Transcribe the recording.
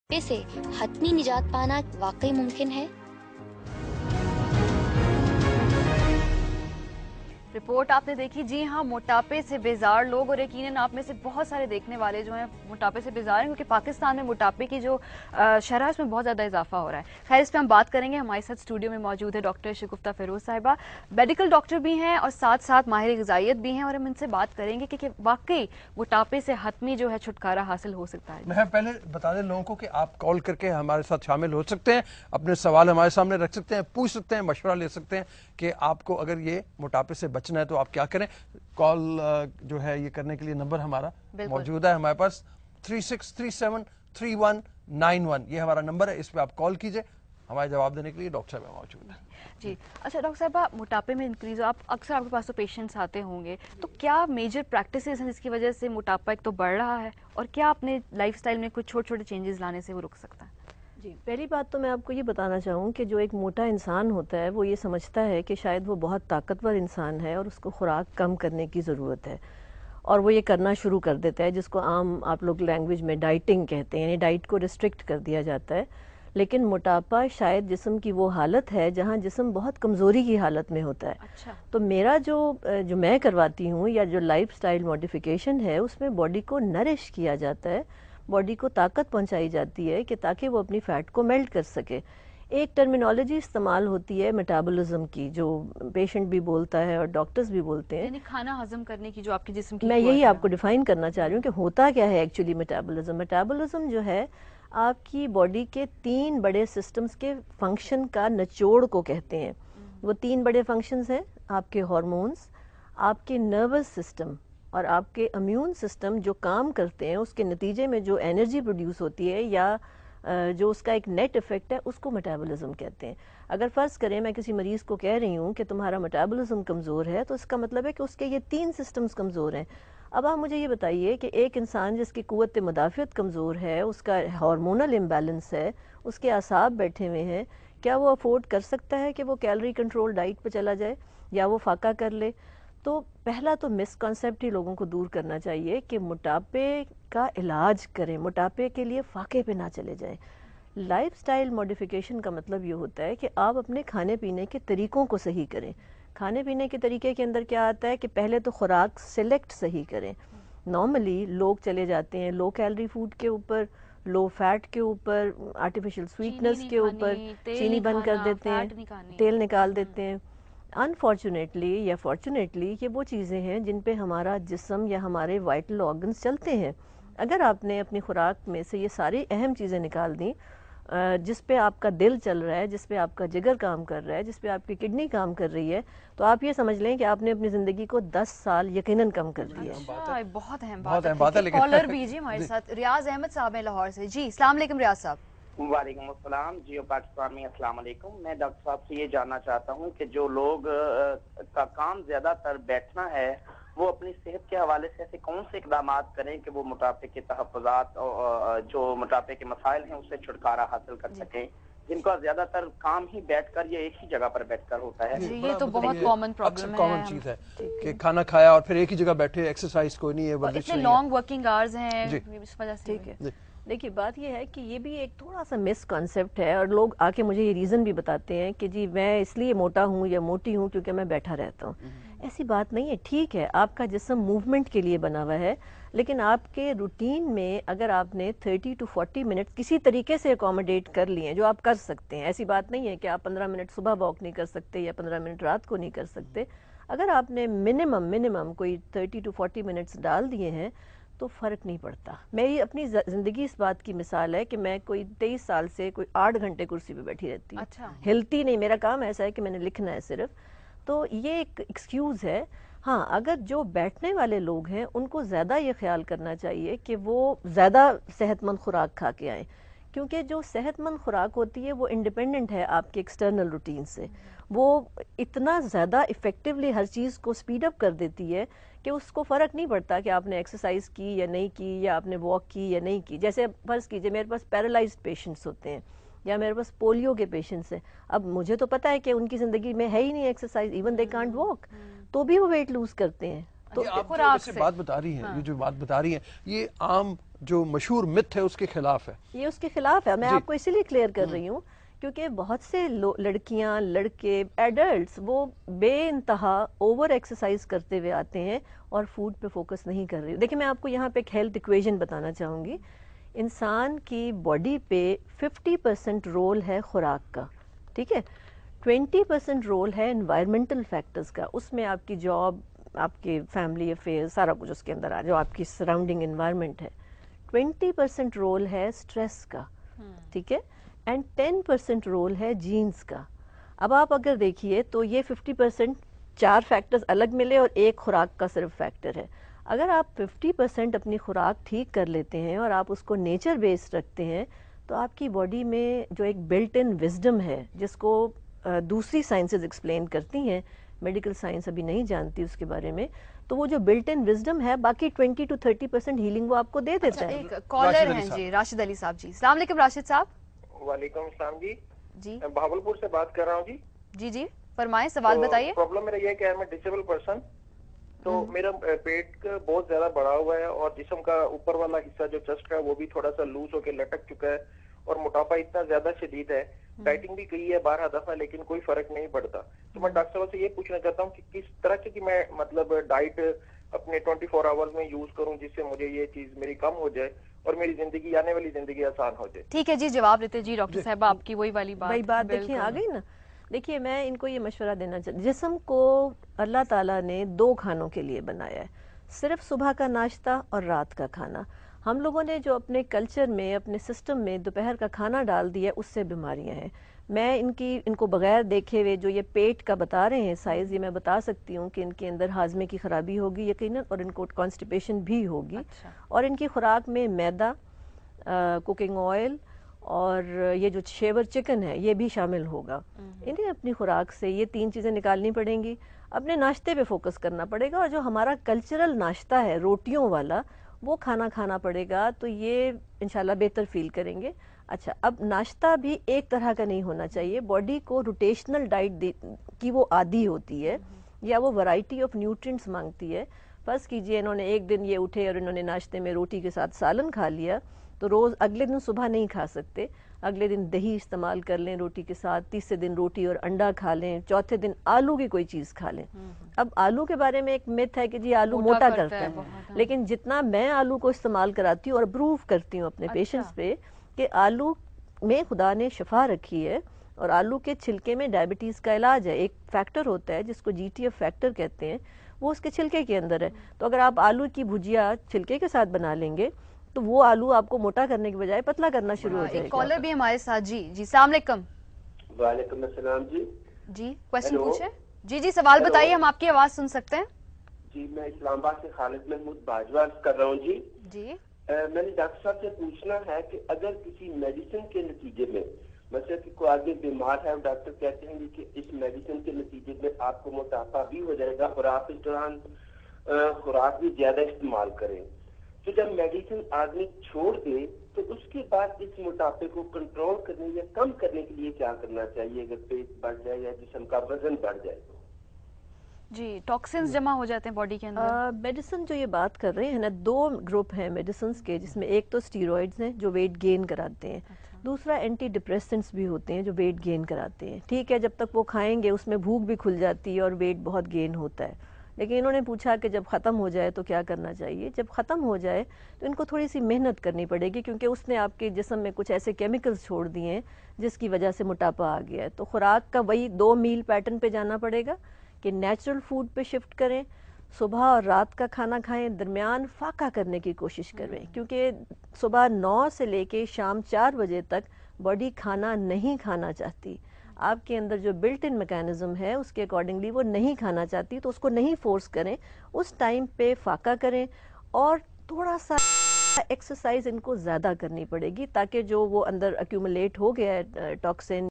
से हतमी निजात पाना वाकई मुमकिन है? रिपोर्ट आपने देखी। जी हाँ, मोटापे से बेजार लोग, और यकीनन आप में से बहुत सारे देखने वाले जो हैं मोटापे से बेजार हैं, क्योंकि पाकिस्तान में मोटापे की जो शरह है उसमें बहुत ज़्यादा इजाफा हो रहा है। खैर, इस पर हम बात करेंगे। हमारे साथ स्टूडियो में मौजूद है डॉक्टर शगुफ्ता फिरोज साहिबा, मेडिकल डॉक्टर भी हैं और साथ साथ माहिर ग़िज़ाइयत भी हैं, और हम इनसे बात करेंगे कि वाकई मोटापे से हतमी जो है छुटकारा हासिल हो सकता है। मैं पहले बता दें लोगों को कि आप कॉल करके हमारे साथ शामिल हो सकते हैं, अपने सवाल हमारे सामने रख सकते हैं, पूछ सकते हैं, मशवरा ले सकते हैं कि आपको अगर ये मोटापे से बचना है तो आप क्या करें। कॉल जो है ये करने के लिए नंबर हमारा मौजूद है हमारे पास 36373191, ये हमारा नंबर है, इस पर आप कॉल कीजिए। हमारे जवाब देने के लिए डॉक्टर साहब मौजूद है। जी अच्छा डॉक्टर साहब, मोटापे में इंक्रीज आप अक्सर आपके पास तो पेशेंट्स आते होंगे, तो क्या मेजर प्रैक्टिसेस हैं जिसकी वजह से मोटापा एक तो बढ़ रहा है, और क्या अपने लाइफस्टाइल में कुछ छोटे छोटे चेंजेस लाने से वो रुक सकता है? जी, पहली बात तो मैं आपको ये बताना चाहूँ कि जो एक मोटा इंसान होता है वो ये समझता है कि शायद वो बहुत ताकतवर इंसान है और उसको खुराक कम करने की ज़रूरत है, और वो ये करना शुरू कर देता है, जिसको आम आप लोग लैंग्वेज में डाइटिंग कहते हैं, यानी डाइट को रिस्ट्रिक्ट कर दिया जाता है। लेकिन मोटापा शायद जिस्म की वो हालत है जहाँ जिस्म बहुत कमज़ोरी की हालत में होता है। अच्छा। तो मेरा जो मैं करवाती हूँ या जो लाइफस्टाइल मॉडिफिकेशन है उसमें बॉडी को नरिश किया जाता है, बॉडी को ताकत पहुंचाई जाती है कि ताकि वो अपनी फ़ैट को मेल्ट कर सके। एक टर्मिनोलॉजी इस्तेमाल होती है मेटाबॉलिज्म की, जो पेशेंट भी बोलता है और डॉक्टर्स भी बोलते हैं, यानी खाना हजम करने की जो आपके जिस्म की मैं कुव्वत यही है। आपको डिफाइन करना चाह रही हूँ कि होता क्या है एक्चुअली मेटाबॉलिज्म। मेटाबॉलिज्म जो है आपकी बॉडी के 3 बड़े सिस्टम्स के फंक्शन का निचोड़ को कहते हैं। वो 3 बड़े फंक्शंस हैं आपके हार्मोन्स, आपके नर्वस सिस्टम और आपके इम्यून सिस्टम, जो काम करते हैं उसके नतीजे में जो एनर्जी प्रोड्यूस होती है या जो उसका एक नेट इफेक्ट है उसको मेटाबॉलिज्म कहते हैं। अगर फ़र्ज़ करें मैं किसी मरीज़ को कह रही हूँ कि तुम्हारा मेटाबॉलिज्म कमज़ोर है, तो इसका मतलब है कि उसके ये 3 सिस्टम्स कमज़ोर हैं। अब आप मुझे ये बताइए कि एक इंसान जिसकी क़ुव्वत मुदाफ़ियत कमज़ोर है, उसका हार्मोनल इम्बैलेंस है, उसके असाब बैठे हुए हैं, क्या वो अफोर्ड कर सकता है कि वो कैलोरी कंट्रोल डाइट पर चला जाए या वो फाका कर ले? तो पहला तो मिसकॉन्सेप्ट ही लोगों को दूर करना चाहिए कि मोटापे का इलाज करें, मोटापे के लिए फाके पे ना चले जाएं। लाइफस्टाइल मॉडिफिकेशन का मतलब ये होता है कि आप अपने खाने पीने के तरीक़ों को सही करें। खाने पीने के तरीके के अंदर क्या आता है कि पहले तो खुराक सेलेक्ट सही करें। नॉर्मली लोग चले जाते हैं लो कैलोरी फूड के ऊपर, लो फैट के ऊपर, आर्टिफिशियल स्वीटनेस के ऊपर, चीनी बंद कर देते हैं, तेल निकाल देते हैं। अनफॉर्चुनेटली या फॉर्चुनेटली ये वो चीज़ें हैं जिन पे हमारा जिस्म या हमारे वाइटल ऑर्गन्स चलते हैं। अगर आपने अपनी खुराक में से ये सारी अहम चीज़ें निकाल दी, जिस पे आपका दिल चल रहा है, जिस पे आपका जिगर काम कर रहा है, जिस पे आपकी किडनी काम कर रही है, तो आप ये समझ लें कि आपने अपनी ज़िंदगी को 10 साल यकीनन कम कर दिया है। अच्छा, बहुत अहम बात है। लेकिन कॉलर भी जी हमारे साथ रियाज अहमद साहब हैं लाहौर से। जी अस्सलाम वालेकुम रियाज साहब। वालेकुम अस्सलाम। जियो पाकिस्तानी अस्सलाम वालेकुम। मैं डॉक्टर साहब से ये जानना चाहता हूँ कि जो लोग का काम ज्यादातर बैठना है, वो अपनी सेहत के हवाले से ऐसे कौन से इकदाम करें कि वो मोटापे के तहफ़्फ़ुज़ात जो मोटापे के मसाइल हैं उससे छुटकारा हासिल कर सकें, जिनका ज्यादातर काम ही बैठकर या एक ही जगह पर बैठकर होता है। ये तो बहुत कॉमन प्रॉब्लम है, कॉमन चीज है कि खाना खाया और फिर एक ही जगह बैठे, एक्सरसाइज कोई नहीं है, वर्जिश इतने नहीं लॉन्ग वर्किंग आवर्स हैं, जी। इस वजह से। ठीक है, देखिए बात ये है कि ये भी एक थोड़ा सा मिसकॉन्सेप्ट है, और लोग आके मुझे ये रीज़न भी बताते हैं कि जी मैं इसलिए मोटा हूँ या मोटी हूँ क्योंकि मैं बैठा रहता हूँ। ऐसी बात नहीं है। ठीक है, आपका जिस्म मूवमेंट के लिए बना हुआ है, लेकिन आपके रूटीन में अगर आपने 30 to 40 मिनट किसी तरीके से अकोमोडेट कर लिए, जो आप कर सकते हैं, ऐसी बात नहीं है कि आप 15 मिनट सुबह वॉक नहीं कर सकते या 15 मिनट रात को नहीं कर सकते। अगर आपने मिनिमम कोई 30 to 40 मिनट्स डाल दिए हैं तो फ़र्क नहीं पड़ता। मेरी अपनी ज़िंदगी इस बात की मिसाल है कि मैं कोई 23 साल से कोई 8 घंटे कुर्सी पे बैठी रहती हूँ। अच्छा। हिलती नहीं। मेरा काम ऐसा है कि मैंने लिखना है सिर्फ। तो ये एक एक्सक्यूज़ है। हाँ, अगर जो बैठने वाले लोग हैं उनको ज़्यादा ये ख्याल करना चाहिए कि वो ज़्यादा सेहतमंद खुराक खा के आएँ, क्योंकि जो सेहतमंद खुराक होती है वो इंडिपेंडेंट है आपके एक्सटर्नल रूटीन से। वो इतना ज़्यादा इफ़ेक्टिवली हर चीज़ को स्पीड अप कर देती है कि उसको फ़र्क नहीं पड़ता कि आपने एक्सरसाइज की या नहीं की, या आपने वॉक की या नहीं की। जैसे फ़र्ज़ कीजिए मेरे पास पैरालाइज्ड पेशेंट्स होते हैं या मेरे पास पोलियो के पेशेंट्स हैं। अब मुझे तो पता है कि उनकी ज़िंदगी में है ही नहीं exercise, even they can't walk, तो भी वो वेट लूज़ करते हैं। तो आप जो वैसे बात बता रही हैं, ये जो बात बता रही हैं, ये आम جو مشہور مت ہے اس کے خلاف ہے. یہ اس کے خلاف ہے. میں جی. آپ کو اسی لیے کلیئر کر رہی ہوں کیونکہ بہت سے لڑکیاں لڑکے ایڈلٹس وہ بے انتہا اوور ایکسرسائز کرتے ہوئے آتے ہیں اور فوڈ پہ فوکس نہیں کر رہی. دیکھیں میں آپ کو یہاں پہ ایک ہیلتھ ایکویژن بتانا چاہوں گی. انسان کی باڈی پہ 50% رول ہے خوراک کا, ٹھیک ہے, 20% رول ہے انوائرمنٹل فیکٹرز کا. اس میں آپ کی جاب, آپ کے فیملی افیئر, سارا کچھ اس کے اندر جو آپ کی سراؤنڈنگ انوائرمنٹ ہے. 20% رول ہے اسٹریس کا, ٹھیک ہے, اینڈ 10% رول ہے جینز کا. اب آپ اگر دیکھیے تو یہ 50% 4 فیکٹرز الگ ملے اور ایک خوراک کا صرف فیکٹر ہے. اگر آپ 50% اپنی خوراک ٹھیک کر لیتے ہیں اور آپ اس کو نیچر بیس رکھتے ہیں تو آپ کی باڈی میں جو ایک بلٹ ان وزڈم ہے جس کو دوسری سائنسز ایکسپلین کرتی ہیں, میڈیکل سائنس ابھی نہیں جانتی اس کے بارے میں, تو وہ جو بلٹ ان وزڈم ہے باقی 20 to 30% ہیلنگ وہ آپ کو دے دیتا ہے. ایک کالر ہیں جی, راشد علی صاحب. جی السلام علیکم راشد صاحب. وعلیکم السلام جی. جی میں بہاولپور سے بات کر رہا ہوں جی. جی جی فرمائیں, سوال بتائیے. پرابلم میرا یہ ہے کہ میں ڈسیبل پرسن, تو میرا پیٹ بہت زیادہ بڑا ہوا ہے اور جسم کا اوپر والا حصہ جو چسٹ ہے وہ بھی تھوڑا سا لوز ہو کے لٹک چکا ہے اور موٹاپا اتنا زیادہ شدید ہے. ڈائٹنگ بھی کی ہے 12 دفعہ لیکن کوئی فرق نہیں پڑتا. تو میں ڈاکٹر صاحب سے یہ پوچھنا چاہتا ہوں کہ کس طرح کی میں مطلب ڈائٹ اپنے 24 آورز میں یوز کروں جس سے مجھے یہ چیز میری کم ہو جائے اور میری زندگی, آنے والی زندگی آسان ہو جائے. ٹھیک ہے جی, جواب دیتے. جی ڈاکٹر صاحب آپ کی وہی والی بات دیکھیں آ گئی نا. دیکھیے میں ان کو یہ مشورہ دینا چاہتی, جسم کو اللہ تعالیٰ نے 2 کھانوں کے لیے بنایا ہے, صرف صبح کا ناشتہ اور رات کا کھانا. ہم لوگوں نے جو اپنے کلچر میں, اپنے سسٹم میں دوپہر کا کھانا ڈال دیا, اس سے بیماریاں ہیں. میں ان کو بغیر دیکھے ہوئے جو یہ پیٹ کا بتا رہے ہیں سائز, یہ میں بتا سکتی ہوں کہ ان کے اندر ہاضمے کی خرابی ہوگی یقیناً, اور ان کو کانسٹیپیشن بھی ہوگی. اور ان کی خوراک میں میدا, کوکنگ آئل اور یہ جو شیور چکن ہے یہ بھی شامل ہوگا. انہیں اپنی خوراک سے یہ 3 چیزیں نکالنی پڑیں گی. اپنے ناشتے پہ فوکس کرنا پڑے گا, اور جو ہمارا کلچرل ناشتہ ہے روٹیوں والا وہ کھانا پڑے گا, تو یہ انشاءاللہ بہتر فیل کریں گے. اچھا, اب ناشتہ بھی ایک طرح کا نہیں ہونا چاہیے. باڈی کو روٹیشنل ڈائٹ کی وہ عادی ہوتی ہے یا وہ ورائٹی آف نیوٹرینٹس مانگتی ہے. فرض کیجئے انہوں نے ایک دن یہ اٹھے اور انہوں نے ناشتے میں روٹی کے ساتھ سالن کھا لیا, تو روز اگلے دن صبح نہیں کھا سکتے, اگلے دن دہی استعمال کر لیں روٹی کے ساتھ, تیسرے دن روٹی اور انڈا کھا لیں, چوتھے دن آلو کی کوئی چیز کھا لیں. اب آلو کے بارے میں ایک مت ہے کہ جی آلو موٹا کرتا ہے, لیکن جتنا میں آلو کو استعمال کراتی ہوں اور اپروو کرتی ہوں اپنے پیشنٹس پہ کہ آلو میں خدا نے شفا رکھی ہے, اور آلو کے چھلکے میں ڈائبٹیز کا علاج ہے. ایک فیکٹر ہوتا ہے جس کو GTF فیکٹر کہتے ہیں, وہ اس کے چھلکے کے اندر ہے. تو اگر آپ آلو کی بھجیا چھلکے کے ساتھ بنا لیں گے تو وہ آلو آپ کو موٹا کرنے کے بجائے پتلا کرنا شروع ہو جائے گا. ایک کالر بھی ہمارے ساتھ. جی جی السلام علیکم. وعلیکم السلام جی. جی کوشچن پوچھیں. جی جی سوال بتائیے, ہم آپ کی آواز سن سکتے ہیں. جی میں اسلام آباد سے خالد محمود باجوہ کر رہا ہوں جی. جی میں نے ڈاکٹر صاحب سے پوچھنا ہے کہ اگر کسی میڈیسن کے نتیجے میں مثلا کہ کوئی آدمی بیمار ہے, ڈاکٹر کہتے ہیں کہ اس میڈیسن کے نتیجے میں آپ کو موٹاپا بھی ہو جائے گا اور آپ اس دوران خوراک بھی زیادہ استعمال کریں, تو جب میڈیسن آدمی چھوڑ دے تو اس کے بعد اس موٹاپے کو کنٹرول کرنے یا کم کرنے کے لیے کیا کرنا چاہیے اگر پیٹ بڑھ جائے یا جسم کا وزن بڑھ جائے تو؟ جی ٹاکسنز جمع ہو جاتے ہیں باڈی کے اندر. میڈیسن جو یہ بات کر رہے ہیں نا, 2 گروپ ہیں میڈیسنز کے, جس میں ایک تو سٹیرائڈز ہیں جو ویٹ گین کراتے ہیں, دوسرا اینٹی ڈپریسنٹس بھی ہوتے ہیں جو ویٹ گین کراتے ہیں. ٹھیک ہے, جب تک وہ کھائیں گے اس میں بھوک بھی کھل جاتی ہے اور ویٹ بہت گین ہوتا ہے. لیکن انہوں نے پوچھا کہ جب ختم ہو جائے تو کیا کرنا چاہیے. جب ختم ہو جائے تو ان کو تھوڑی سی محنت کرنی پڑے گی, کیونکہ اس نے آپ کے جسم میں کچھ ایسے کیمیکلز چھوڑ دیے ہیں جس کی وجہ سے موٹاپا آ گیا ہے. تو خوراک کا وہی 2 میل پیٹرن پہ جانا پڑے گا کہ نیچرل فوڈ پہ شفٹ کریں, صبح اور رات کا کھانا کھائیں, درمیان فاقہ کرنے کی کوشش کریں, کیونکہ صبح 9 سے لے کے شام 4 بجے تک باڈی کھانا نہیں کھانا چاہتی. آپ کے اندر جو بلٹ ان میکانزم ہے اس کے اکارڈنگلی وہ نہیں کھانا چاہتی, تو اس کو نہیں فورس کریں, اس ٹائم پہ فاقہ کریں, اور تھوڑا سا ایکسرسائز ان کو زیادہ کرنی پڑے گی تاکہ جو وہ اندر ایکومولیٹ ہو گیا ہے ٹاکسن